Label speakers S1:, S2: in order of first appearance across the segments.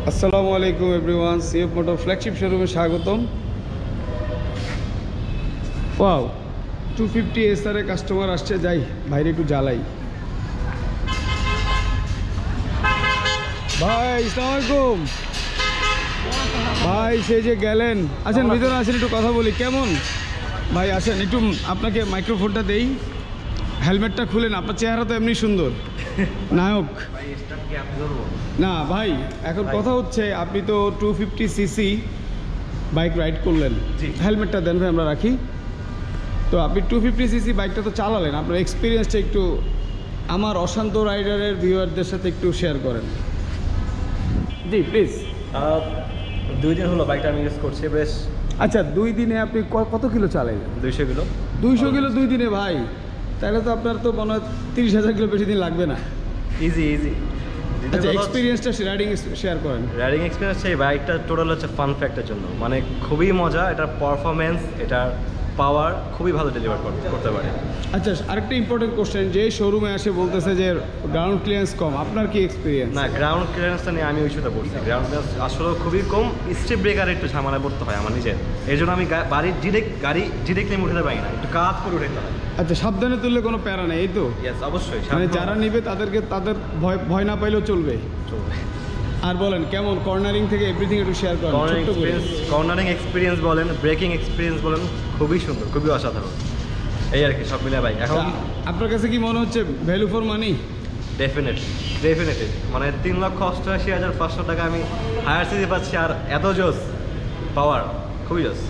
S1: আসসালামু আলাইকুম everyone, CF motor flagship শোরুমে স্বাগতম। ওয়াও, 250 SR এর কাস্টমার আসছে, যাই বাইরে একটু জ্বালাই। ভাই আসসালামু আলাইকুম। ভাই সেই যে গেলেন, আসেন ভিতরে আসেন, একটু কথা বলি। কেমন ভাই? আসেন একটু, আপনাকে মাইক্রোফোনটা দেই। হেলমেটটা খুলেন, আপনার চেহারা তো এমনি সুন্দর, নায়ক। না ভাই, এখন কথা হচ্ছে আপনি তো 250cc বাইক রাইড করলেন, হেলমেটটা দেন ভাই আমরা রাখি। তো আপনি 250cc বাইকটা তো চালালেন, আপনার এক্সপিরিয়েন্সটা একটু আমার অশান্ত রাইডারের ভিউয়ারদের সাথে একটু শেয়ার করেন। জি প্লিজ।
S2: 2 দিন হলো বাইকটা আমি ইউজ করছি বেশ।
S1: আচ্ছা, 2 দিনে আপনি কত কিলো চালাইলেন?
S2: 200 কিলো।
S1: 200 কিলো 2 দিনে ভাই? তাহলে তো আপনার তো মনে হয় 30,000 কিলো বেশি দিন লাগবে না।
S2: ইজি।
S1: আচ্ছা, এক্সপিরিয়েন্সটা রাইডিং শেয়ার করেন।
S2: রাইডিং এক্সপিরিয়েন্স এই বাইকটা টোটাল হচ্ছে ফান ফ্যাক্টের জন্য, মানে খুবই মজা। এটার পারফরমেন্স, এটার পাওয়ার খুবই ভালো ডেলিভার করতে পারে।
S1: আচ্ছা, আরেকটা ইম্পর্টেন্ট কোশ্চেন, যে শোরুমে আসে বলতেছে যে গ্রাউন্ড ক্লিয়ারেন্স কম, আপনার কি এক্সপিরিয়েন্স?
S2: না, গ্রাউন্ড ক্লিয়ারেন্সটা নিয়ে আমি ওই সাথে পড়ছি। গ্রাউন্ড ক্লিয়ারেন্স আসলে খুবই কম, স্টেপ ব্রেকারে একটু ঝামেলা পড়তে হয় আমার নিজের। এর জন্য আমি গাড়ি ডিরেক্টলি উঠাতে পারি না, একটু কাজ করে উঠাতে হয়।
S1: আচ্ছা, সাবধানে তুললে কোনো প্যারা নেই, এই তো?
S2: ইয়েস, অবশ্যই।
S1: মানে যারা নিবে তাদের ভয় না পাইলেও চলবে। আর বলেন, কেমন কর্নারিং থেকে এভরিথিং একটু শেয়ার করেন।
S2: কর্নারিং এক্সপিরিয়েন্স বলেন, ব্রেকিং এক্সপিরিয়েন্স বলেন, খুবই সুন্দর, খুবই অসাধারণ। এই আর কি, সব মিলে বাইক। এখন
S1: আপনার কাছে কি মনে হচ্ছে ভ্যালু ফর মানি?
S2: ডেফিনেটলি। মানে 3,88,500 টাকা আমি হায়ার সিজি পাচ্ছি, আর এত জোস পাওয়ার, খুবই জোস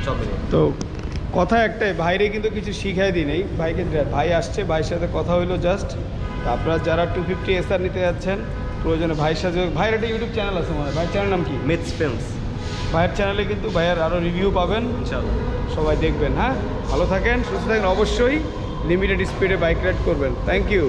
S2: সব মিলে।
S1: তো কথা একটাই, ভাইরে কিন্তু কিছু শিখাই দিই নেই। ভাই আসছে, ভাইয়ের সাথে কথা হইলো জাস্ট। আপনারা যারা 250 SR নিতে যাচ্ছেন, প্রয়োজনে ভাইয়ের সাথে, ভাইয়ের একটা ইউটিউব চ্যানেল আছে মনে হয়, ভাইয়ের চ্যানেল নাম কি?
S2: Myths films.
S1: ভাইয়ের চ্যানেলে কিন্তু ভাইয়ের আরও রিভিউ পাবেন
S2: ইনশাআল্লাহ,
S1: সবাই দেখবেন। হ্যাঁ, ভালো থাকেন, সুস্থ থাকেন, অবশ্যই লিমিটেড স্পিডে বাইক রাইড করবেন। Thank you.